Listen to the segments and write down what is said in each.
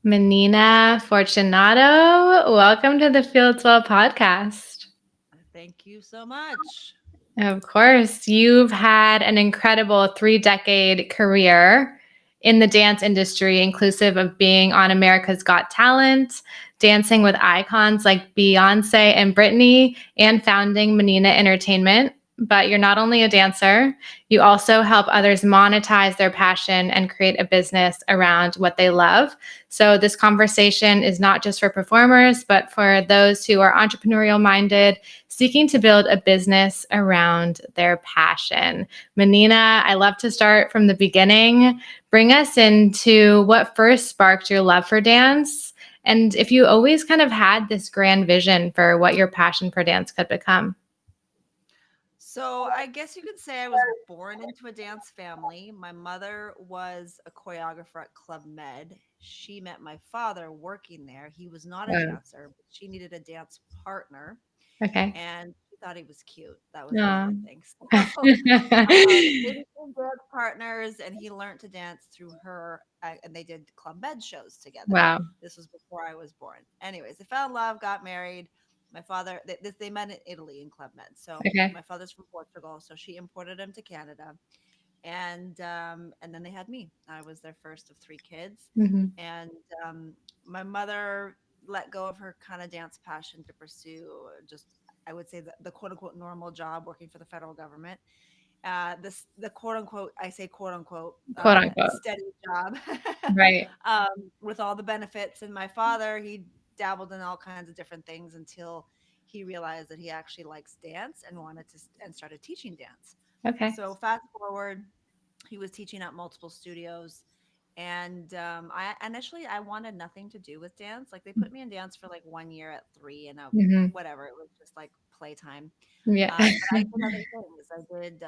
Menina Fortunato, welcome to the Fieldswell Podcast. Thank you so much. Of course, you've had an incredible 3-decade career in the dance industry, inclusive of being on America's Got Talent, dancing with icons like Beyoncé and Britney, and founding Menina Entertainment. But you're not only a dancer, you also help others monetize their passion and create a business around what they love. So, this conversation is not just for performers, but for those who are entrepreneurial minded, seeking to build a business around their passion. Menina, I love to start from the beginning. Bring us into what first sparked your love for dance, and if you always kind of had this grand vision for what your passion for dance could become. So, I guess you could say I was born into a dance family. My mother was a choreographer at Club Med. She met my father working there. He was not a Wow. dancer, but she needed a dance partner, Okay. and she thought he was cute. That was the Aw. only thing. So, they became dance partners, and he learned to dance through her, and they did Club Med shows together. Wow. This was before I was born. Anyways, they fell in love, got married. My father, they met in Italy in Club Med. So Okay. my father's from Portugal, so she imported him to Canada, and then they had me. I was their first of three kids, Hmm. and um, my mother let go of her kind of dance passion to pursue just, I would say, the quote unquote normal job working for the federal government. The quote unquote, I say quote unquote, Quote unquote. steady job, Right. with all the benefits. And my father, he dabbled in all kinds of different things until he realized that he actually likes dance and wanted to and started teaching dance. Okay. So fast forward, he was teaching at multiple studios, and I initially I wanted nothing to do with dance. Like, they put me in dance for like 1 year at three, and Hmm. whatever, it was just like playtime. Yeah. But I did other things. I did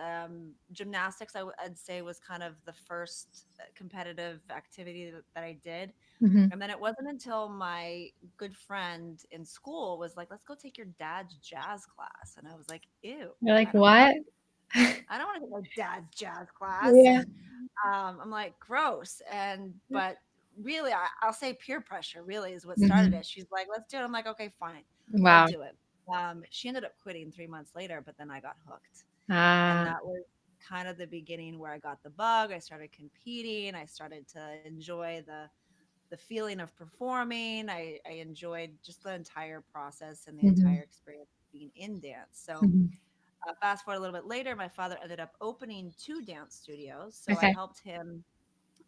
gymnastics. I'd say was kind of the first competitive activity that I did. Hmm. And then it wasn't until my good friend in school was like, "Let's go take your dad's jazz class," and I was like, "Ew, You're like, I don't want to. what? I don't want to take my dad's jazz class." Yeah. And I'm like, gross. And but really, I'll say peer pressure really is what started Hmm. it. She's like, "Let's do it." I'm like, "Okay, fine, I'll Wow. do it." She ended up quitting 3 months later, but then I got hooked, and Ah. that was kind of the beginning where I got the bug. I started competing. I started to enjoy the feeling of performing. I enjoyed just the entire process and the entire Hmm. experience of being in dance. So Hmm. fast forward a little bit later, my father ended up opening two dance studios. So I Okay. helped him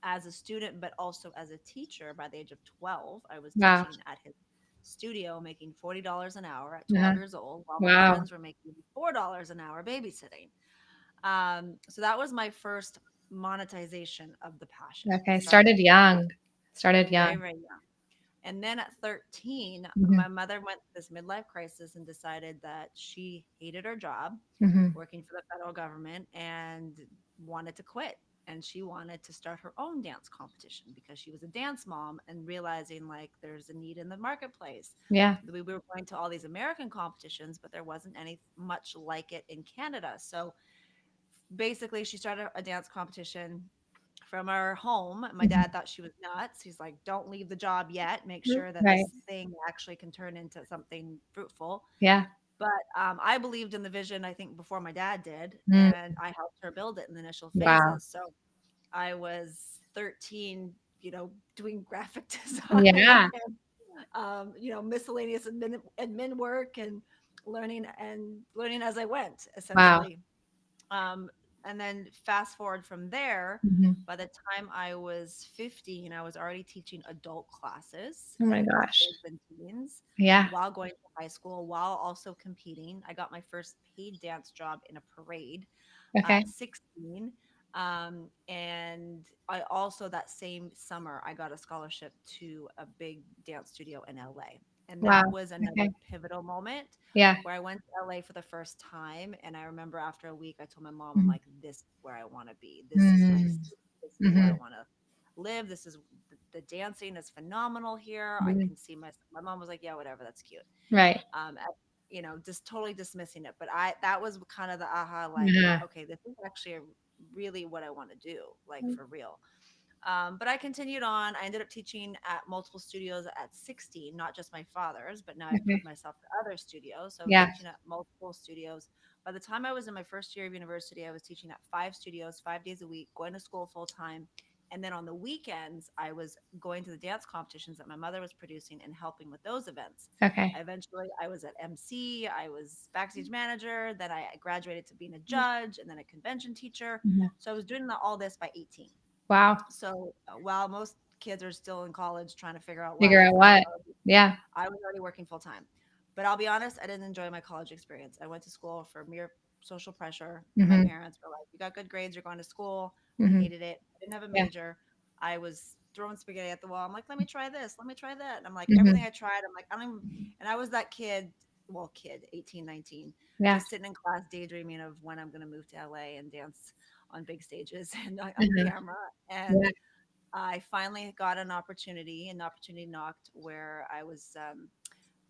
as a student, but also as a teacher. By the age of 12, I was Wow. teaching at his studio, making $40 an hour at Uh-huh. 12 years old, while my Wow. friends were making $4 an hour babysitting. So that was my first monetization of the passion. Okay. Started Started at very, young. Started very, young. very young. And then at 13, Hmm. my mother went through this midlife crisis and decided that she hated her job Hmm. working for the federal government and wanted to quit. And she wanted to start her own dance competition because she was a dance mom and realizing like there's a need in the marketplace. Yeah. We were going to all these American competitions, but there wasn't any much like it in Canada. So basically, she started a dance competition from our home. My dad Hmm. thought she was nuts. He's like, "Don't leave the job yet. Make sure that Right. this thing actually can turn into something fruitful." Yeah. But I believed in the vision, I think, before my dad did, Mm. and I helped her build it in the initial Wow. phases. So I was 13, doing graphic design Yeah. and miscellaneous admin work, and learning as I went, Wow. essentially. Um, and then fast forward from there, Hmm. by the time I was 15, I was already teaching adult classes Oh my for gosh. kids and teens Yeah. while going to high school, while also competing. I got my first paid dance job in a parade Okay. at 16. And I also, that same summer, I got a scholarship to a big dance studio in LA. And that Wow. was another Okay. pivotal moment Yeah. where I went to LA for the first time. And I remember after a week, I told my mom, I'm Mhm. like, this is where I want to be. This is my Mm. city. This is where I Mhm. want to live. This is the dancing is phenomenal here. I Mhm. can see my mom was like, yeah, whatever, that's cute. Right. At, just totally dismissing it. But that was kind of the aha, like, Yeah. okay, this is actually really what I want to do, like for real. But I continued on. I ended up teaching at multiple studios at 16, not just my father's, but now I've Okay. proved myself to other studios. So I was Yeah. teaching at multiple studios. By the time I was in my first year of university, I was teaching at 5 studios, 5 days a week, going to school full time. And then on the weekends, I was going to the dance competitions that my mother was producing and helping with those events. Okay. Eventually, I was at MC, I was backstage manager, then I graduated to being a judge and then a convention teacher. Mhm. So I was doing all this by 18. Wow. So while most kids are still in college trying to figure out Figure life, out what. Yeah. I was already working full time. But I'll be honest, I didn't enjoy my college experience. I went to school for mere social pressure. My Hmm. parents were like, "You got good grades, you're going to school." I Hmm. hated it. I didn't have a Yeah. major. I was throwing spaghetti at the wall. I'm like, "Let me try this. Let me try that." And I'm like, everything Hmm. I tried, I'm like, I don't even, and I was that kid, well, kid, 18, 19, Yeah. just sitting in class daydreaming of when I'm going to move to LA and dance on big stages and on Mhm. camera. And Yeah. I finally got an opportunity knocked where I was,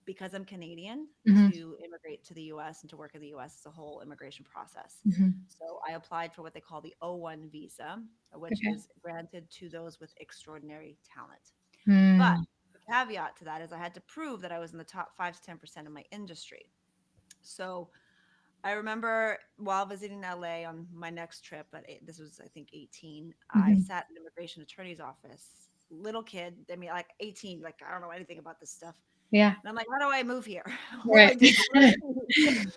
because I'm Canadian, Hmm. to immigrate to the US and to work in the US as a whole immigration process. Hmm. So I applied for what they call the O1 visa, which Okay. is granted to those with extraordinary talent. But Mm. the caveat to that is I had to prove that I was in the top 5 to 10% of my industry. So I remember while visiting LA on my next trip, this was, I think, 18, I Mhm. sat in an immigration attorney's office. Little kid, I mean, like 18, like I don't know anything about this stuff. Yeah. And I'm like, how do I move here? What do Right. I do? What do I do?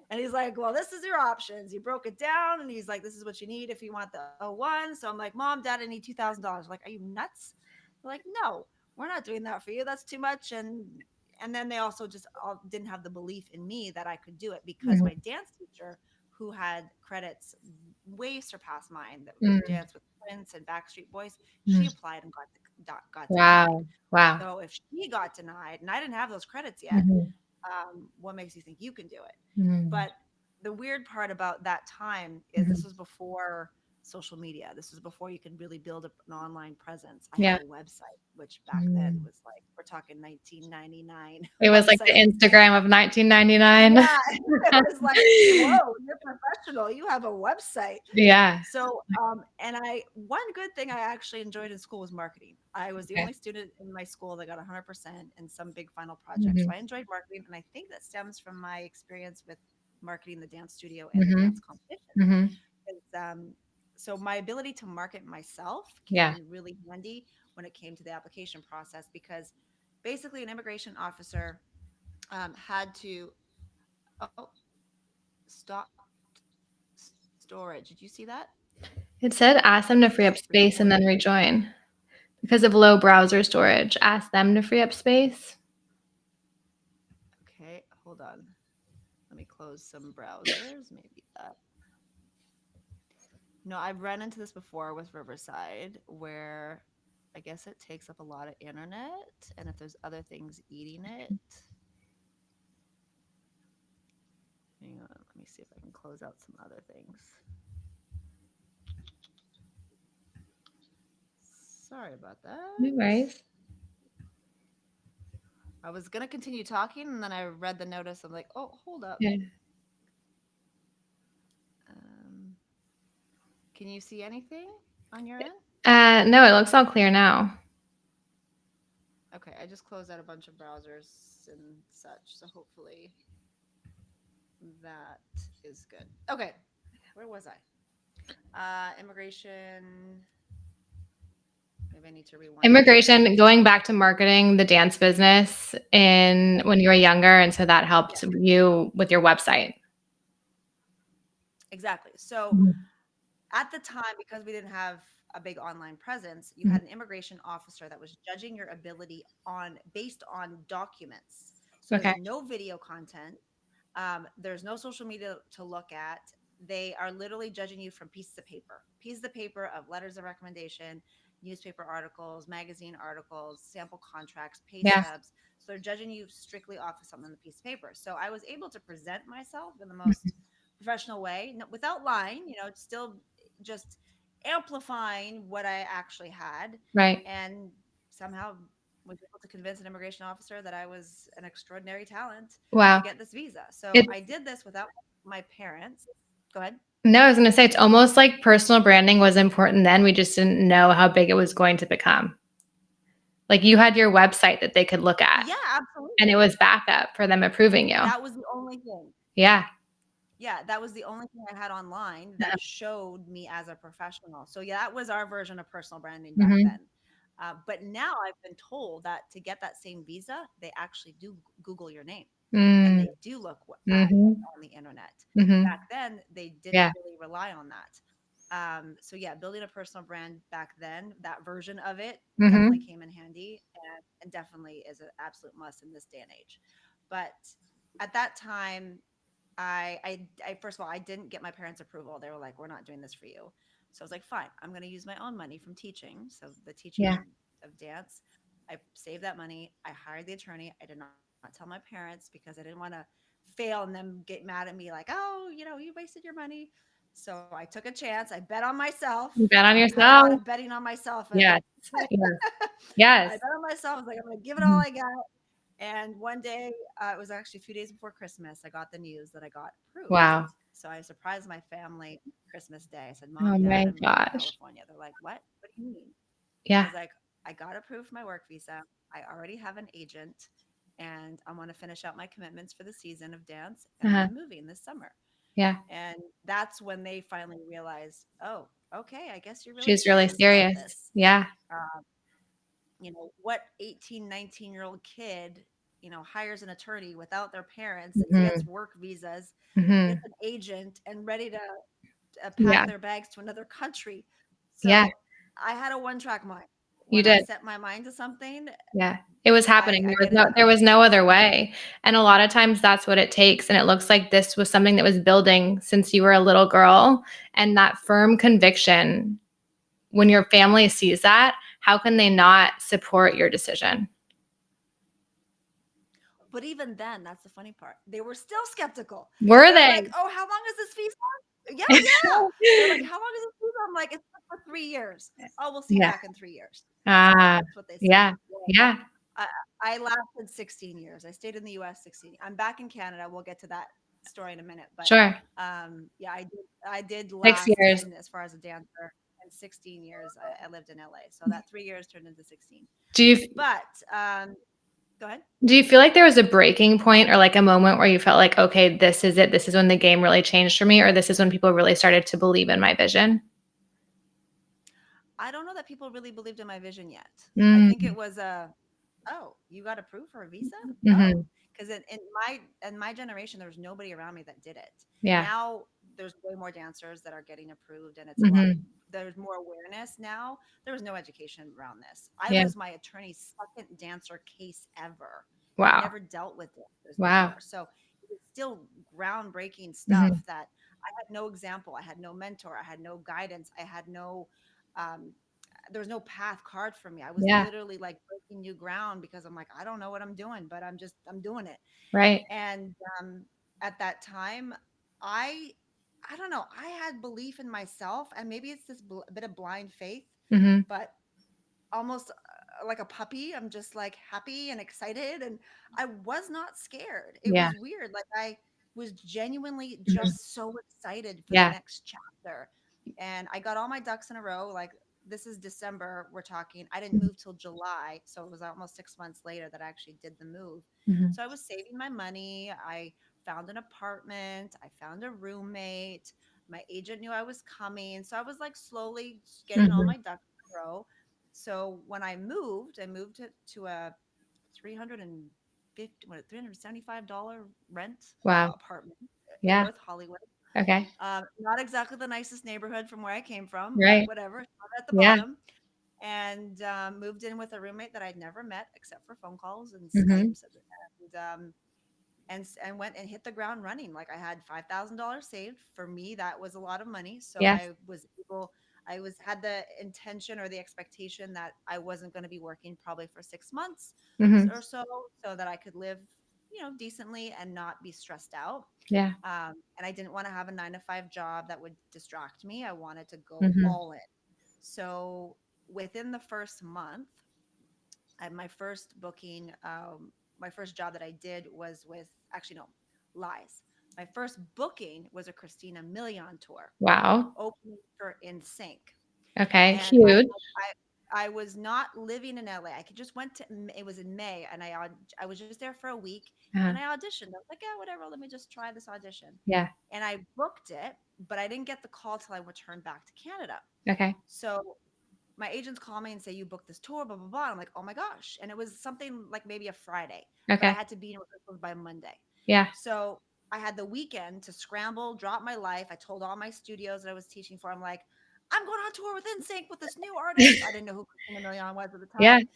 And he's like, well, this is your options. He broke it down and he's like, this is what you need if you want the O1. So I'm like, Mom, Dad, I need $2,000. Like, are you nuts? They're like, no, we're not doing that for you. That's too much. And then they also just all didn't have the belief in me that I could do it because Mhm. my dance teacher, who had credits way surpassed mine, that Mm. danced with Prince and Backstreet Boys, she Mm. applied and got denied. Wow. Wow. So if she got denied and I didn't have those credits yet, Mhm. what makes you think you can do it? Mhm. But the weird part about that time is this Mhm. was before social media. This was before you could really build an online presence. I had Yeah. a website, which back then Mm. was like, we're talking 1999 It was like the website. Instagram of 1999. Yeah, it was like, whoa, you're professional. You have a website. Yeah. So, and one good thing I actually enjoyed in school was marketing. I was the Okay. only student in my school that got 100% in some big final project. So Mhm. I enjoyed marketing. And I think that stems from my experience with marketing the dance studio and the dance Mhm. competition. Mhm. So my ability to market myself came Yeah. in really handy when it came to the application process because basically an immigration officer had to, oh, stop storage. Did you see that? It said ask them to free up It's space and then recording. rejoin. Because of low browser storage, ask them to free up space. Okay, hold on. Let me close some browsers. Maybe that. No, I've run into this before with Riverside where I guess it takes up a lot of internet. And if there's other things eating it, hang on, let me see if I can close out some other things. Sorry about No that. worries. I was going to continue talking and then I read the notice. I'm like, oh, hold up. Yeah. Um, can you see anything on your end? No, it looks all clear now. Okay, I just closed out a bunch of browsers and such. So hopefully that is good. Okay, where was I? Immigration. Maybe I need to rewind a little bit. Immigration, going back to marketing the dance business in when you were younger, and so that Yeah, helped you with your website. exactly. So Mhm. at the time, because we didn't have a big online presence, you Mhm. had an immigration officer that was judging your ability on based on documents. So Okay. there's no video content. There's no social media to look at. They are literally judging you from pieces of paper of letters of recommendation, newspaper articles, magazine articles, sample contracts, pay Yeah. stubs. So they're judging you strictly off of something on the piece of paper. So I was able to present myself in the Mhm. most professional way, without lying, still just amplifying what I actually had, Right. and somehow was able to convince an immigration officer that I was an extraordinary talent to Wow. get this visa. So It I did this without my parents. Go ahead. No, I was going to say it's almost like personal branding was important then. We just didn't know how big it was going to become. Like you had your website that they could look at, Yeah, and it absolutely. was backup for them approving you. That was the only thing. Yeah. Yeah, that was the only thing I had online Yeah. that showed me as a professional. So yeah, that was our version of personal branding back Mhm. then. But now I've been told that to get that same visa, they actually do Google your name and Mm. they do look at it Mhm. on the internet. Mhm. Back then, they didn't Yeah. really rely on that. So yeah, building a personal brand back then, that version of it definitely Mhm. came in handy and definitely is an absolute must in this day and age. But at that time, I first of all, I didn't get my parents' approval. They were like, "We're not doing this for you." So I was like, "Fine, I'm going to use my own money from teaching." So the teaching Yeah. of dance, I saved that money. I hired the attorney. I did not tell my parents because I didn't want to fail and them get mad at me like, "Oh, you wasted your money." So I took a chance. I bet on myself. You bet on I had a lot yourself. of betting on myself. Yes. Yes. I Yes. bet on myself. I was like, "I'm going to give it all Mhm. I got." And one day, it was actually a few days before Christmas, I got the news that I got approved. Wow. So I surprised my family Christmas Day. I said, Oh "Mom, Dad, my I'm moving to gosh. California." They're like, "What? What do you mean?" I Yeah. was like, "I got approved for my work visa. I already have an agent, and I want to finish out my commitments for the season of dance, and then Uh-huh. I'm moving this summer." Yeah. And that's when they finally realized, "Oh, okay, I guess you're really She's really serious about serious. this." Yeah. Um, what 18, 19-year-old kid, hires an attorney without their parents, gets Mhm. work visas, gets Mhm. an agent, and ready to pack Yeah. their bags to another country. Yeah. So I had a one-track mind. You When I did. set my mind to something, Yeah. It was happening. I get it There done. was no other way. And a lot of times that's what it takes. And it looks like this was something that was building since you were a little girl. And that firm conviction, when your family sees that, how can they not support your decision? But even then, that's the funny part. They were still skeptical. Were They're like, they? "Oh, how long is this visa?" Yeah, yeah. They're like, "How long is this visa?" I'm like, "It's good for 3 years." "Oh, we'll see you Yeah. back in 3 years." Ah, That's what they said. yeah. Yeah. Yeah. I I lasted 16 years. I stayed in the US 16. I'm back in Canada. We'll get to that story in a minute, but Sure. yeah, I did 6 last years. in as far as a dancer, and 16 years I lived in LA. So that 3 years turned into 16. Do you But go ahead. do you feel like there was a breaking point or like a moment where you felt like, okay, this is it. This is when the game really changed for me, or this is when people really started to believe in my vision? I don't know that people really believed in my vision yet. I think Mm, it was "Oh, you got approved for a visa?" Oh, mhm. because in my generation, there was nobody around me that did it. Yeah. Now there's way more dancers that are getting approved, and it's a lot. Mhm. There's more awareness now. There was no education around this. I Yeah. was my attorney's second dancer case ever. I'd Wow. never dealt with dancers Wow. before, so it was still groundbreaking stuff Mhm. that I had no example. I had no mentor. I had no guidance. I had no um, there was no path card for me. I was Yeah. literally like breaking new ground because I'm like, I don't know what I'm doing, but I'm doing it. Right. And at that time, I I don't know. I had belief in myself, and maybe it's this bit of blind faith, Mhm. but almost like a puppy. I'm just like happy and excited, and I was not scared. It Yeah. was weird. Like I was genuinely Mhm. just so excited for the Yeah. next chapter. And I got all my ducks in a row. Like this is December, we're talking. I didn't Mhm. move till July. So it was almost 6 months later that I actually did the move. Mhm. So I was saving my money. I found an apartment, I found a roommate. My agent knew I was coming. So I was like slowly getting all Mhm. my ducks in a row. So when I moved to a 350, what, $375 rent Wow. apartment in Yeah. North Hollywood. Okay. Not exactly the nicest neighborhood from where I came from, but Right. whatever. Started at the Yeah. bottom and moved in with a roommate that I'd never met except for phone calls and Mhm. Skypes, and went and hit the ground running. Like I had $5,000 saved. For me, that was a lot of money. So Yes. I had the intention or the expectation that I wasn't going to be working probably for 6 months Mhm. or so, so that I could live, decently and not be stressed out. Yeah. And I didn't want to have a 9 to 5 job that would distract me. I wanted to go Mhm. all in. So within the first month, my first booking, my first job that I did was with, actually, no, lies. My first booking was a Christina Milian tour, Wow. opening for In Sync. Okay. And Huge. I was not living in LA. I could just went to it was in May, and I was just there for a week, and Uh-huh. I auditioned. I was like, yeah, whatever. Let me just try this audition, Yeah. and I booked it, but I didn't get the call till I returned back to Canada. Okay. So my agents call me and say you booked this tour, blah blah blah. I'm like, oh my gosh, and it was something like maybe a Friday, but I Okay. had to be in rehearsals by Monday. Yeah. So I had the weekend to scramble, drop my life. I told all my studios that I was teaching for, I'm like, I'm going on tour with NSYNC with this new artist. I didn't know who Christina Milian was at the Yeah. time,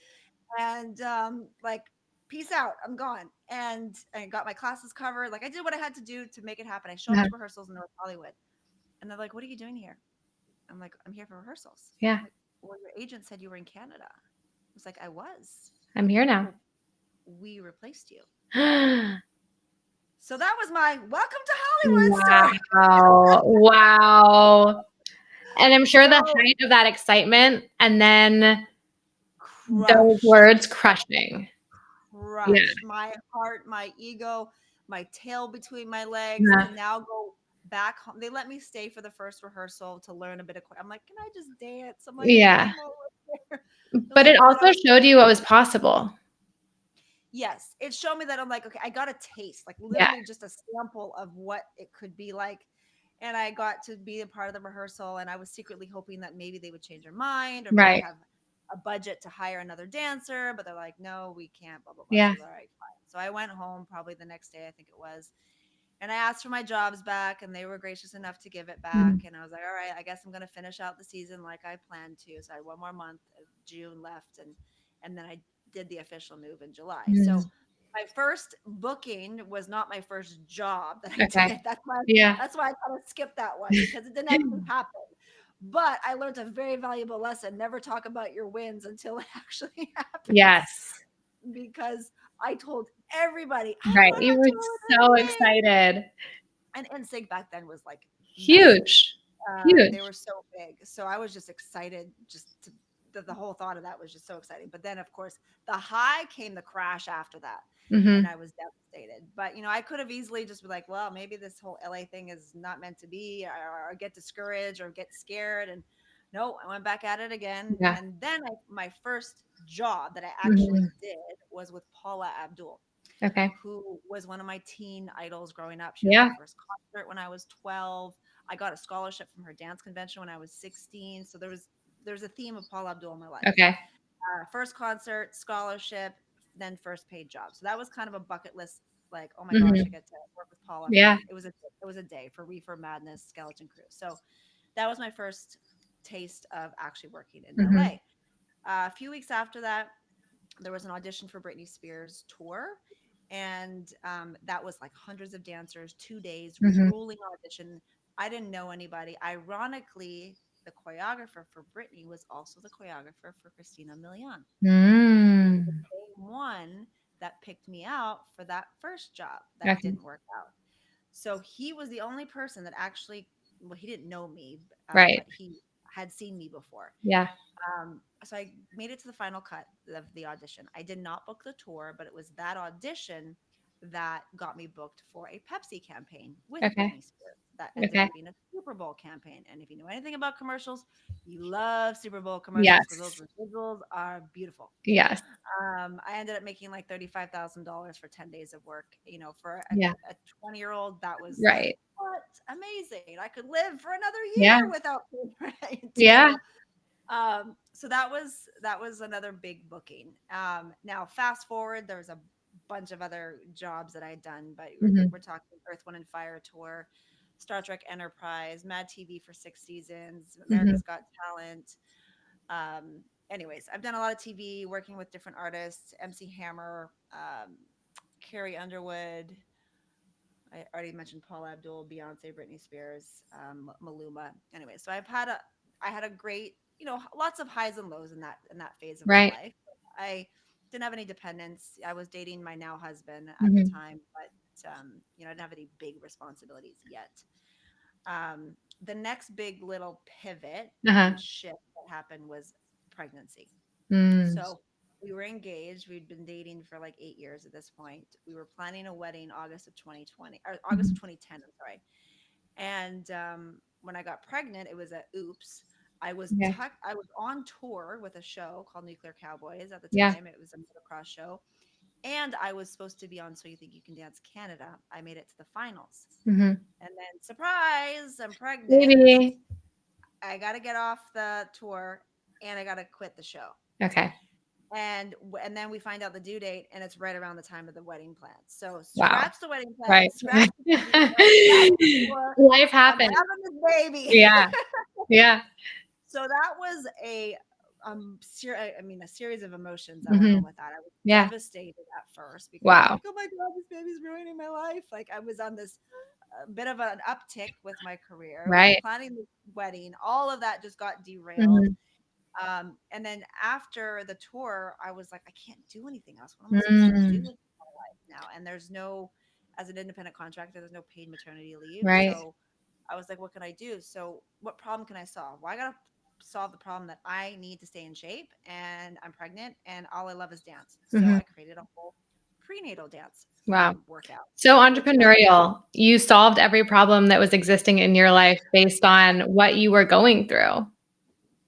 and like, peace out, I'm gone. And I got my classes covered. Like I did what I had to do to make it happen. I show up Uh-huh. to rehearsals in North Hollywood, and they're like, "What are you doing here?" I'm like, "I'm here for rehearsals." Yeah. Like, well, your agent said you were in Canada. I was like, I was. I'm here now. Well, we replaced you. So that was my welcome to Hollywood story. Wow. Wow. And I'm sure the So height of that excitement and then those crushed, words crushing. Yeah. crushed my heart, my ego, my tail between my legs Yeah. to now go back home. They let me stay for the first rehearsal to learn a bit of. I'm like, can I just dance? I'm like, I Yeah. came over there. I'm But like, it and then I also was showed you what was possible. yes, it showed me that I'm like, okay, I got a taste, like Yeah. literally just a sample of what it could be like. And I got to be a part of the rehearsal, and I was secretly hoping that maybe they would change their mind or maybe Right. have a budget to hire another dancer, but they're like, no, we can't, blah, blah, blah. So Yeah. I was all right, fine. So I went home probably the next day, I think it was. And I asked for my jobs back, and they were gracious enough to give it back. Mhm. And I was like, all right, I guess I'm going to finish out the season like I planned to. So I had one more month of June left, and then I did the official move in July. So Mhm. my first booking was not my first job that I Okay. did. Yeah. That's why I kind of skipped that one because it didn't actually happen. But I learned a very valuable lesson. Never talk about your wins until it actually happens. Yes. Because I told everybody I'm Right. going You on were tour so with NSYNC. excited. And NSYNC back then was like massive. Huge. They Huge. were so big. So I was just excited just to the whole thought of that was just so exciting. But then of course the high came the crash after that. And Mhm. I was devastated. But I could have easily just be like, well, maybe this whole LA thing is not meant to be, or get discouraged or get scared. And no, I went back at it again. Yeah. And then my first job that I actually Mhm. did was with Paula Abdul, Okay. who was one of my teen idols growing up. She was my Yeah. first concert when I was 12. I got a scholarship from her dance convention when I was 16. So there's a theme of Paula Abdul in my life. Okay. First concert, scholarship, then first paid job. So that was kind of a bucket list. Like, oh my gosh, I Mhm. get to work with Paula for Yeah. it was a day for Reefer Madness Skeleton Crew. So that was my first taste of actually working in LA. Mhm. A few weeks after that, there was an audition for Britney Spears tour, and that was like hundreds of dancers, 2 days, Mhm. grueling audition. I didn't know anybody. Ironically, the choreographer for Britney was also the choreographer for Christina Milian, the Mm. same one that picked me out for that first job that Okay. didn't work out. So he was the only person that actually, well, he didn't know me, Right. but he had seen me before. Yeah. So I made it to the final cut of the audition. I did not book the tour, but it was that audition that got me booked for a Pepsi campaign with Okay. Britney Spears that ended Okay. up being a Super Bowl campaign. And if you know anything about commercials, you love Super Bowl commercials because those Yes. residuals are beautiful. Yes. I ended up making like $35,000 for 10 days of work. For Yeah. a 20-year-old, that was like, Right. what? Amazing. I could live for another Yeah. year without paying rent. Yeah. So that was another big booking. Now fast forward, there's a bunch of other jobs that I had done, but Mhm. we're talking Earth, Wind and Fire tour, Star Trek Enterprise, Mad TV for 6 seasons, Mhm. America's Got Talent. Anyways, I've done a lot of TV, working with different artists, MC Hammer, Carrie Underwood. I already mentioned Paula Abdul, Beyonce, Britney Spears, Maluma. Anyway, so I had a great, lots of highs and lows in that phase of my Right. life. I didn't have any dependents. I was dating my now husband at the Mhm. time, but I didn't have any big responsibilities yet. The next big little pivot Uh-huh. and shift that happened was pregnancy. Mm. So We were engaged. We'd been dating for like 8 years at this point. We were planning a wedding August of 2020 or August of Mhm. 2010. I'm sorry. And when I got pregnant, it was a oops. Yeah. I was on tour with a show called Nuclear Cowboys at the Yeah. time. It was a motocross show, and I was supposed to be on So You Think You Can Dance Canada. I made it to the finals, Hmm. and then surprise, I'm pregnant. Maybe. I got to get off the tour, and I got to quit the show. Okay. And then we find out the due date, and it's right around the time of the wedding plans. So Wow. scratch the wedding Right. plans, scratch the baby plans, scratch the tour. Life I'm happens. having this baby. Yeah. Yeah. So that was a series of emotions that went Hmm. on with that. I was Yeah. devastated at first because I'm Wow. like, oh my god, this baby's ruining my life. Like I was on this bit of an uptick with my career. We were Right. planning the wedding. All of that just got derailed. Hmm. And then after the tour, I was like, I can't do anything else. What am I supposed to do Mm. with my life now? And there's no, as an independent contractor, there's no paid maternity leave. Right. So I was like, what can I do? So what problem can I solve? Well, I got to solve the problem that I need to stay in shape and I'm pregnant and all I love is dance. So Hmm. I created a whole prenatal dance Wow. workout, So which was entrepreneurial, you solved every problem that was existing in your life based on what you were going through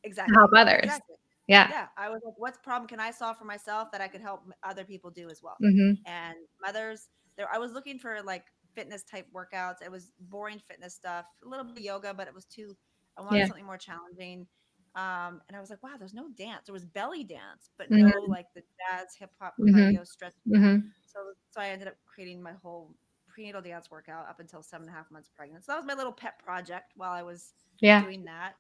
to help exactly, others. exactly. Yeah. Yeah, I was like, what problem can I solve for myself that I could help other people do as well? Hmm. And mothers, there, I was looking for like fitness type workouts. It was boring fitness stuff, a little bit of yoga, but it was too. I wanted Yeah. something more challenging. And I was like, wow, there's no dance. There was belly dance, but no Hmm. like the jazz, hip hop, Hmm. cardio, stretching. Hmm. So I ended up creating my whole prenatal dance workout up until 7.5 months pregnant. So that was my little pet project while I was Yeah. doing that.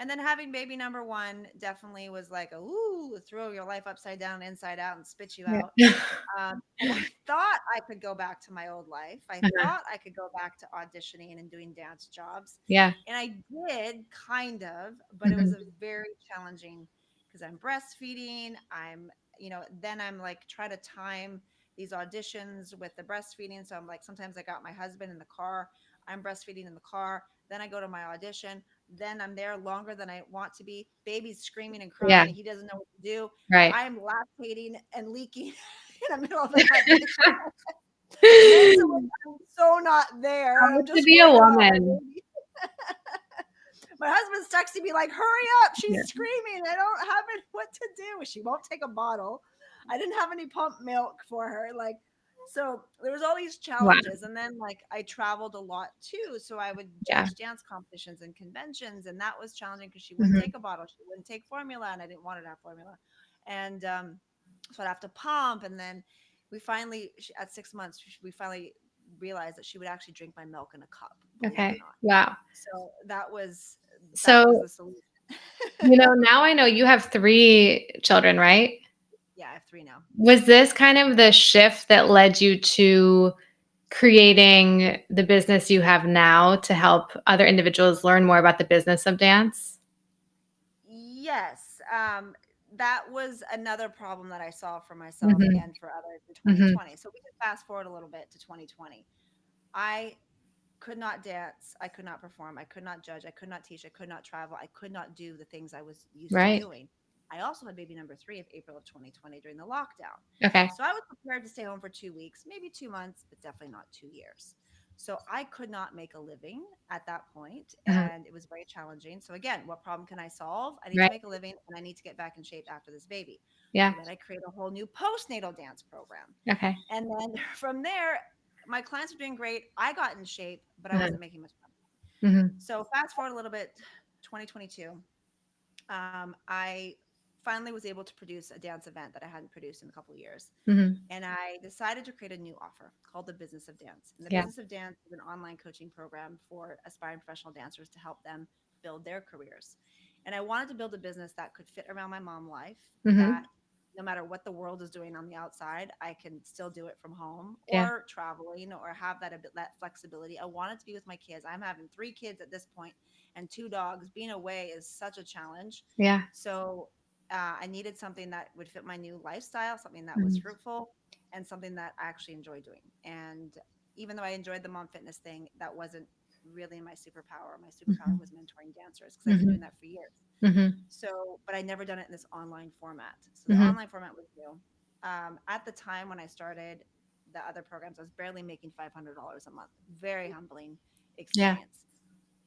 And then having baby number one definitely was like, ooh, throw your life upside down, inside out, and spit you out. Yeah. And I thought I could go back to my old life. I Uh-huh. thought I could go back to auditioning and doing dance jobs. Yeah. And I did kind of, but it was Hmm. a very challenging because I'm breastfeeding. Then I'm like, try to time these auditions with the breastfeeding. So I'm like, sometimes I got my husband in the car. I'm breastfeeding in the car. Then I go to my audition. Then I'm there longer than I want to be. Baby's screaming and Yeah. crying. He doesn't know what to do. Right. I'm lactating and leaking in the middle of an audition. Mentally, I'm so not there. How I'm to just be a worried about my woman. baby. My husband's texting me like, "Hurry up! Yeah. She's screaming. I don't have it. What to do? She won't take a bottle. I didn't have any pump milk for her. Like, so there was all these Wow. challenges, and then like I traveled a lot too. So I would Yeah. judge dance competitions and conventions, and that was challenging because she wouldn't Hmm. take a bottle. She wouldn't take formula, and I didn't want her to have formula. And so I'd have to pump, and then at 6 months, we finally realized that she would actually drink my milk in a cup. Believe it or Okay. not. Wow. So that was So, the solution. now I know you have 3 children, right? Yeah, I have three now. Was this kind of the shift that led you to creating the business you have now to help other individuals learn more about the business of dance? Yes, that was another problem that I saw for myself Hmm. and for others in Hmm. 2020. So we can fast forward a little bit to 2020. I could not dance. I could not perform. I could not judge. I could not teach. I could not travel. I could not do the things I was used to Right. doing. I also had baby number three of April of 2020 during the lockdown. Okay. So I was prepared to stay home for 2 weeks, maybe 2 months, but definitely not 2 years. So I could not make a living at that point, Uh-huh. and it was very challenging. So again, what problem can I solve? I need to Right. make a living and I need to get back in shape after this baby. Yeah. So then I create a whole new postnatal dance program. Okay. And then from there, my clients were doing great. I got in shape, but I Uh-huh. wasn't making much money. Hmm. So fast forward a little bit, 2022, I finally was able to produce a dance event that I hadn't produced in a couple of years. Hmm. And I decided to create a new offer called the Business of Dance. And the Yeah. Business of Dance is an online coaching program for aspiring professional dancers to help them build their careers. And I wanted to build a business that could fit around my mom life, Hmm. that no matter what the world is doing on the outside, I can still do it from home Yeah. or traveling or have that flexibility. I wanted to be with my kids. I'm having 3 kids at this point and 2 dogs. Being away is such a challenge. Yeah. So I needed something that would fit my new lifestyle, something that was Mhm. fruitful and something that I actually enjoy doing. And even though I enjoyed the mom fitness thing, that wasn't really my superpower. My superpower Mhm. was mentoring dancers because I've been doing Mhm. that for years. Mhm. So, but I never done it in this online format. So the Mhm. online format was new. At the time when I started the other programs, I was barely making $500 a month. Very humbling Yeah. experience.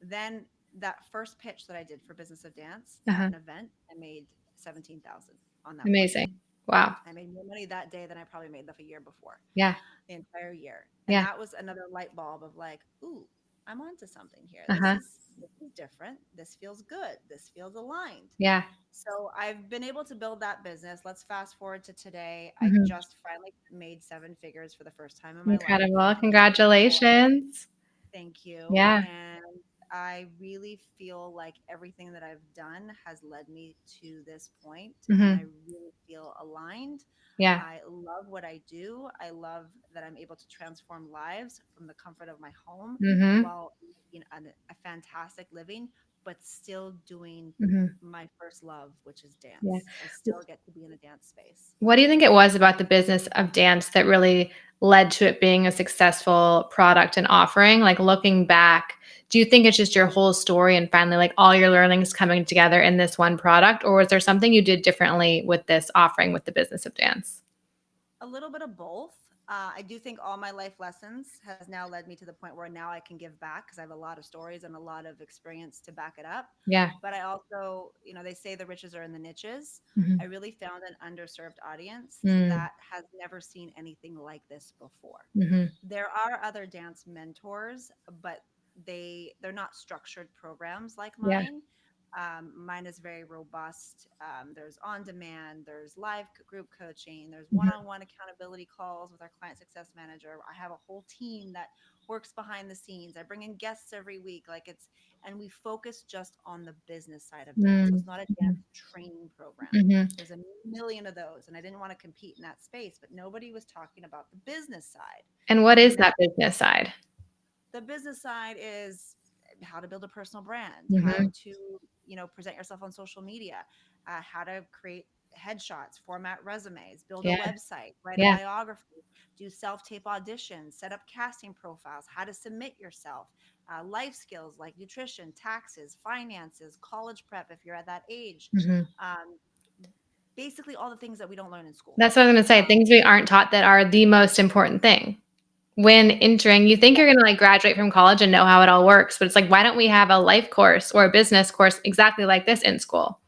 Then that first pitch that I did for Business of Dance at Uh-huh. an event, I made 17,000 on that one day. Amazing. Wow. I made more money that day than I probably made the year before, Yeah. the entire year. And Yeah. that was another light bulb of like, ooh, I'm onto something here. Uh-huh. This is different. This feels good. This feels aligned. Yeah. So I've been able to build that business. Let's fast forward to today. I Mhm. just finally made seven figures for the first time in my life Incredible. in 2024. Congratulations. Thank you. Yeah. And I really feel like everything that I've done has led me to this point, and I Mhm. really feel aligned. Yeah. I love what I do. I love that I'm able to transform lives from the comfort of my home Mhm. while making a fantastic living, but still doing Mhm. my first love, which is Yeah. dance. I still get to be in a dance space. What do you think it was about the business of dance that really led to it being a successful product and offering? Like looking back, do you think it's just your whole story and finally like all your learnings coming together in this one product? Or was there something you did differently with this offering with the business of dance? A little bit of both. I do think all my life lessons has now led me to the point where now I can give back because I have a lot of stories and a lot of experience to back it up. Yeah. But I also, they say the riches are in the niches. I Mhm. really found an underserved audience Mm. that has never seen anything like this before. Mhm. There are other dance mentors, but they're not structured programs like Yeah. mine. Mine is very robust. There's on demand, there's live group coaching, there's one Mhm. on one accountability calls with our client success manager. I have a whole team that works behind the scenes. I bring in guests every week. And we focus just on the business side of dance. So Mm. it's not a dance Mhm. training program. Mhm. There's a million of those. And I didn't want to compete in that space, but nobody was talking about the business side. And what is And that business side? the business side is how to build a personal brand, how Mhm. to present yourself on social media, how to create headshots, format resumes, build a Yeah. website, write a Yeah. biography, do self-tape auditions, set up casting profiles, how to submit yourself, life skills like nutrition, taxes, finances, college prep if you're at that age, Mhm. um, basically all the things that we don't learn in school. That's what I was gonna say. um, Things we aren't taught that are the most important thing. When entering, you think yeah, you're gonna like graduate from college and know how it all works, but it's like, why don't we have a life course or a business course exactly like this in school?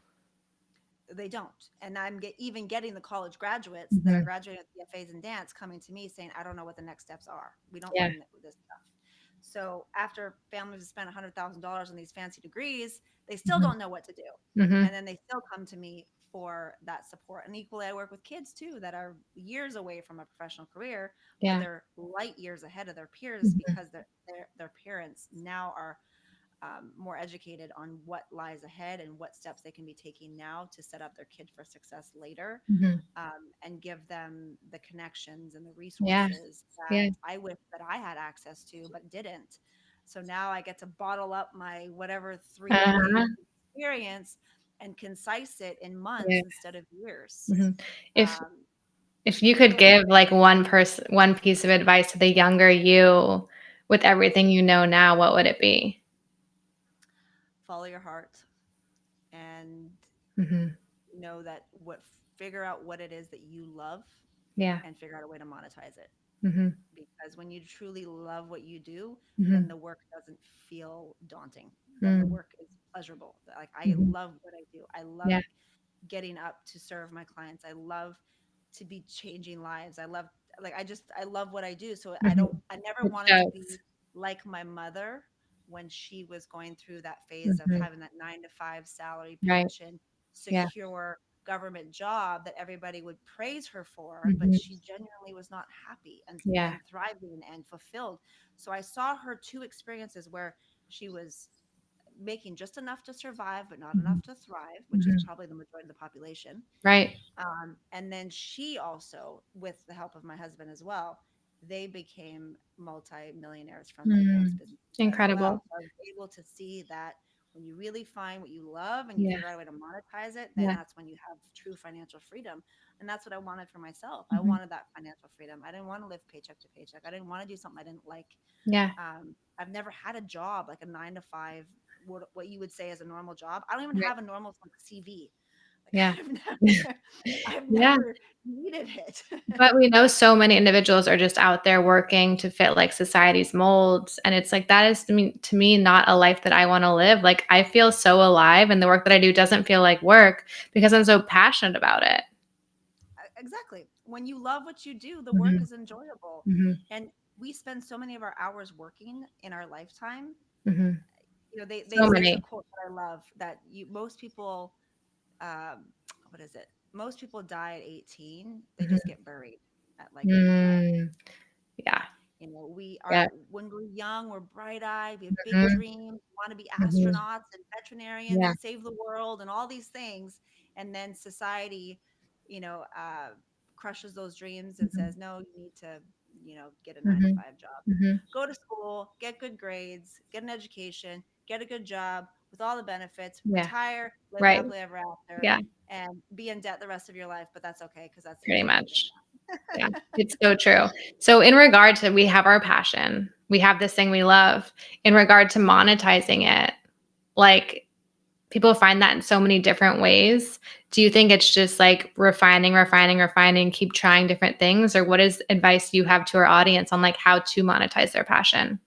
they don't. And even getting the college graduates that are Mhm. graduating with BFAs in dance coming to me saying, I don't know what the next steps are. We don't Yeah. learn this stuff. So after families have spent $100,000 on these fancy degrees, they still Mhm. don't know what to do. And Mhm. then they still come to me for that support. And equally, I work with kids too that are years away from a professional career, but Yeah. they're light years ahead of their peers Mhm. because their parents now are more educated on what lies ahead and what steps they can be taking now to set up their kid for success later, Mhm. and give them the connections and the Yeah. resources that Yeah. I wish that I had access to but didn't. So now I get to bottle up my whatever 3 decades Uh-huh. experience and concise it in months Yeah. instead of years. Mhm. If Um, if you could Go ahead. give like one piece of advice to the younger you with everything you know now, what would it be? Follow your heart and Mhm. know that figure out what it is that you love Yeah. and figure out a way to monetize it. Mhm. Because when you truly love what you do, then Mhm. the work doesn't feel daunting. Then the Mm. work is pleasurable. Like I Mhm. love what I do. I love Yeah. getting up to serve my clients. I love to be changing lives. I love what I do. So Mhm. I never It wanted to shows. be like my mother when she was going through that phase of Mhm. having that 9 to 5 salary Right. pension, Yeah. secure government job that everybody would praise her for, but Mhm. she genuinely was not happy Yeah. and thriving and fulfilled. So I saw her two experiences where she was making just enough to survive, but not Mhm. enough to thrive, which is Mhm. probably the majority of the population. Right. And then she also, with the help of my husband as well, they became multi-millionaires from their dance Mm. business as Incredible. well. So I was able to see that when you really find what you love and you Yeah. figure out a way to monetize it, then Yeah. that's when you have true financial freedom. And that's what I wanted for myself. I Mhm. wanted that financial freedom. I didn't want to live paycheck to paycheck. I didn't want to do something I didn't like. Yeah. I've never had a job like a 9 to 5 what you would say as a normal job. I don't even Right. have a normal like CV. Yeah. Like I've Yeah. never needed it. But we know so many individuals are just out there working to fit like society's molds. And it's like that is to me not a life that I want to live. Like I feel so alive and the work that I do doesn't feel like work because I'm so passionate about it. Exactly. When you love what you do, the work Mhm. is enjoyable. Mhm. And we spend so many of our hours working in our lifetime. Mhm. They So say it's a many. quote that I love that you most people um what is it? Most people die at 18. They just Mhm. get buried at like 85. Mm. Yeah. We Yeah. are when we're young, we're bright-eyed, we have big Mhm. dreams, want to be Mhm. astronauts and veterinarians Yeah. and save the world and all these things. And then society, you know, uh, crushes those dreams and Mhm. says, no, you need to, get a nine to Mhm. five job. Mhm. Go to school, get good grades, get an education, get a good job with all the benefits, Yeah. retire, live Right. happily ever after, Yeah. and be in debt the rest of your life. But that's okay because that's the Pretty easy way of getting much. Yeah, it's so true. So in regard to we have our passion, we have this thing we love. In regard to monetizing it, like people find that in so many different ways. Do you think it's just like refining, keep trying different things? Or what is advice you have to our audience on like how to monetize their passion?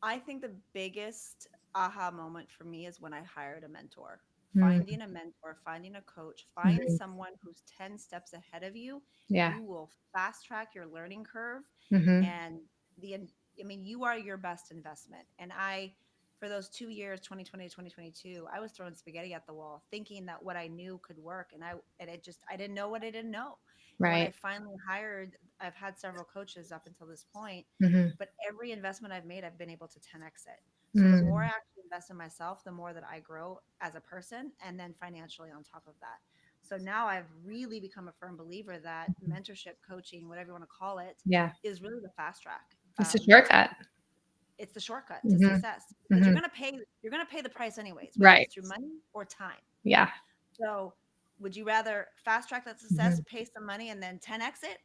I think the biggest aha moment for me is when I hired a mentor. Mm, Finding a mentor, finding a coach, find mhm. someone who's 10 steps ahead of you. Yeah. You will fast track your learning curve. Mhm. And I mean, you are your best investment. And for those 2 years, 2020 to 2022, I was throwing spaghetti at the wall, thinking that what I knew could work. I didn't know what I didn't know. And when I Right. finally I've had several coaches up until this point, Mhm. but every investment I've made, I've been able to 10x it. So the more I Mm. actually invest in myself, the more that I grow as a person and then financially on top of that. So now I've really become a firm believer that mentorship, coaching, whatever you want to call it, Yeah. is really the fast track. It's a shortcut. It's the shortcut to Mhm. success because Mhm. you're gonna pay the price anyways, whether Right. it's through money or time. Yeah. So, would you rather fast track that success, Mhm. pay some money, and then 10x it,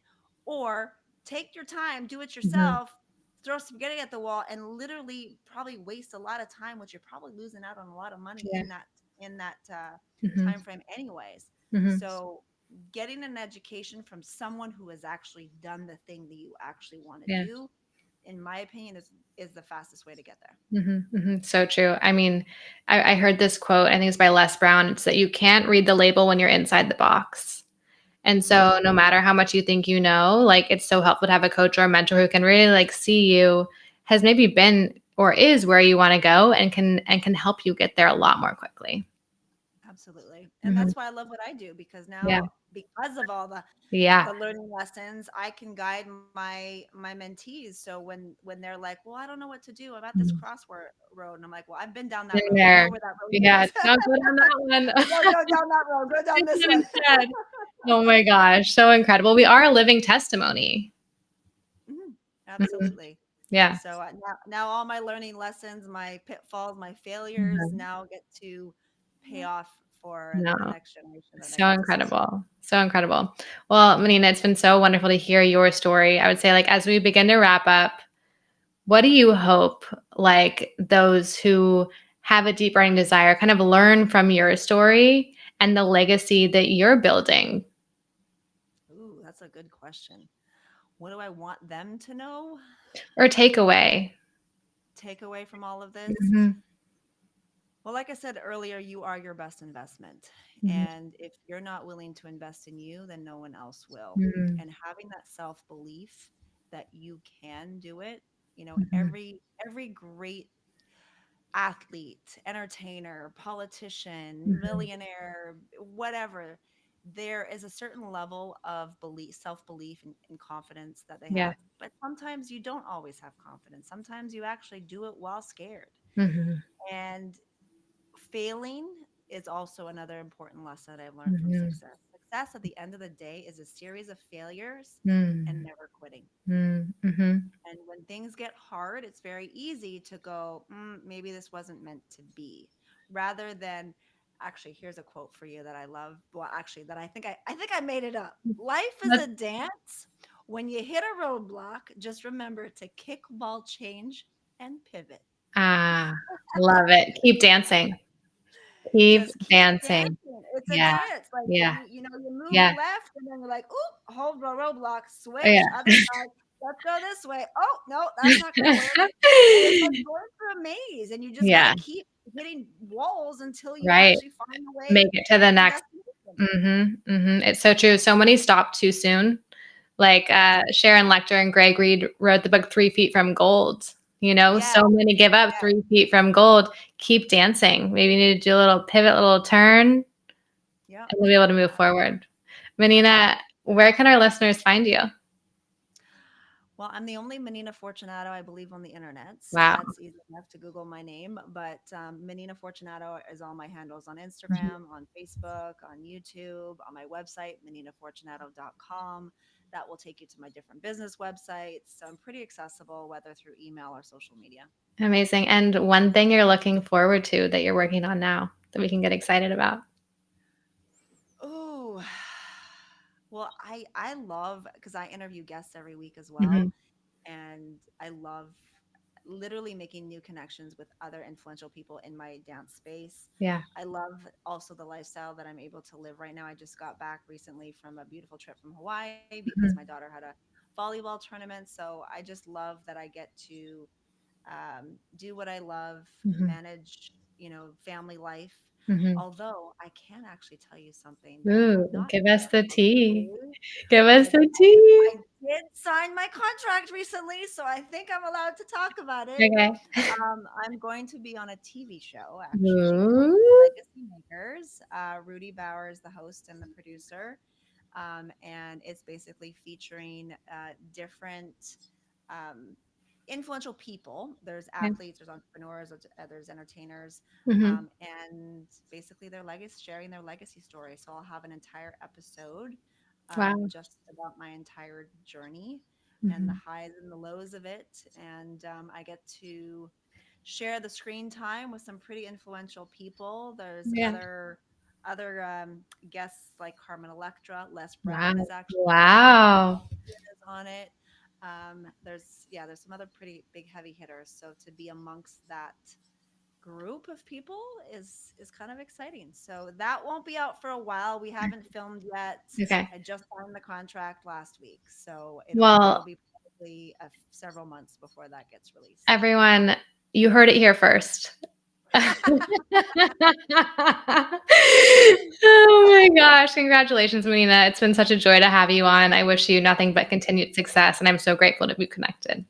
or take your time, do it Mhm. yourself, throw spaghetti at the wall, and literally probably waste a lot of time, which you're probably losing out on a lot of money Yeah. in that Mhm. time frame, anyways. Mhm. So, getting an education from someone who has actually done the thing that you actually want to Yeah. do, in my opinion, is the fastest way to get there. Mhm, mhm, so true. I mean, I heard this quote, I think it's by Les Brown. It's that you can't read the label when you're inside the box. And so no Mm. matter how much you think you know, like it's so helpful to have a coach or a mentor who can really like see you, has maybe been or is where you want to go and can help you get there a lot more quickly. Absolutely. And Mhm. that's why I love what I do because Yeah. now because of all Yeah. the learning lessons, I can guide my mentees. So when they're like, "Well, I don't know what to do. I'm at this Mhm. crossword road." And I'm like, "Well, I've been down that Been road. I know there. where that road Yeah, goes. don't go down that one. Don't go down that road. Go down This this one one." instead. Oh my gosh, so incredible. We are a living testimony. Mhm. Mhm. Absolutely. Yeah. So now all my learning lessons, my pitfalls, my failures Mhm. now get to pay off for the No. next generation that I So get to succeed. incredible. So incredible. Well, Menina, it's been so wonderful to hear your story. I would say, like, as we begin to wrap up, what do you hope, like, those who have a deep burning desire kind of learn from your story and the legacy that you're building Ooh, that's a good question. What do I want them to know? or take away? Take away from all of this? Mhm, Well, like I said earlier, you are your best investment. mhm, And if you're not willing to invest in you, then no one else will. mhm, And having that self belief that you can do it, mhm, every great athlete, entertainer, politician, mhm. millionaire, whatever, there is a certain level of belief, self belief, and confidence that they Yeah. have. But sometimes you don't always have confidence. Sometimes you actually do it while scared. Mhm, And failing is also another important lesson that I've learned from mhm, success. Success at the end of the day is a series of failures and mm, never quitting. mm, mhm. And when things get hard, it's very easy to go, maybe this wasn't meant to be, rather than actually, here's a quote for you that I love. Well, actually, that I think I made it up. Life is That's a dance. When you hit a roadblock, just remember to kick, ball, change, and pivot. Ah, love it. Keep dancing. Keep Just keep dancing. dancing. It's a Yeah. dance. Like Yeah. you move Yeah. left and then you're like, "Oop, hold the roadblock, Oh, switch, yeah. other side. Let's go this way. Oh, no, that's not gonna work." And it's like going through a maze, and you just got to Yeah. keep hitting walls until you Right. actually find a Make way it to the to the next. destination. It's so true. So many stop too soon. Like, Yes. Sharon Lecter and Greg Reed wrote the book 3 Feet from Gold. Yes. So many give up Yes. 3 feet from gold. Keep dancing. Maybe you need to do a little pivot, a little turn, and Yeah. we'll be able to move forward. Menina, where can our listeners find you? Well, I'm the only Menina Fortunato, I believe, on the internet. So Wow. that's easy enough to Google my name. But Menina Fortunato is all my handles on Mhm. Instagram, on Facebook, on YouTube, on my website, meninafortunato.com. That will take you to my different business websites. So I'm pretty accessible, whether through email or social media. Amazing. And one thing you're looking forward to that you're working on now that we can get excited about? Oh, well, I love because I interview guests every week as well, Mhm. and I love literally making new connections with other influential people in my dance space. Yeah. I love also the lifestyle that I'm able to live right now. I just got back recently from a beautiful trip from Hawaii because my Mhm. daughter had a volleyball tournament. So I just love that I get to do what I love, Mhm. manage, family life. Mhm. Although I can actually tell you something that Ooh, will not give be us out the tea. publicly. Give us I the tea. I did sign my contract recently, so I think I'm allowed to talk about it. Okay. I'm going to be on a TV show, actually, called Ooh. Legacy Makers. Rudy Bauer is the host and the producer. And it's basically featuring different um, influential people. There's Yeah. athletes, there's entrepreneurs, there's entertainers, Mhm. and basically their legacy, sharing their legacy story. So I'll have an entire episode Wow. just about my entire journey and the Mhm. highs and the lows of it. And I get to share the screen time with some pretty influential people. There's Yeah. other guests like Carmen Electra. Les Brown Wow. is actually Wow. on it. There's some other pretty big heavy hitters. So to be amongst that group of people is kind of exciting. So that won't be out for a while. We haven't filmed yet. Okay. I just signed the contract last week, so it'll Well, be probably several months before that gets released. everyone, you heard it here first. Oh my gosh. Congratulations, Menina. It's been such a joy to have you on. I wish you nothing but continued success, and I'm so grateful to be connected.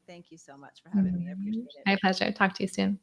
Thank you so much for having me. I appreciate it. My pleasure. Talk to you soon.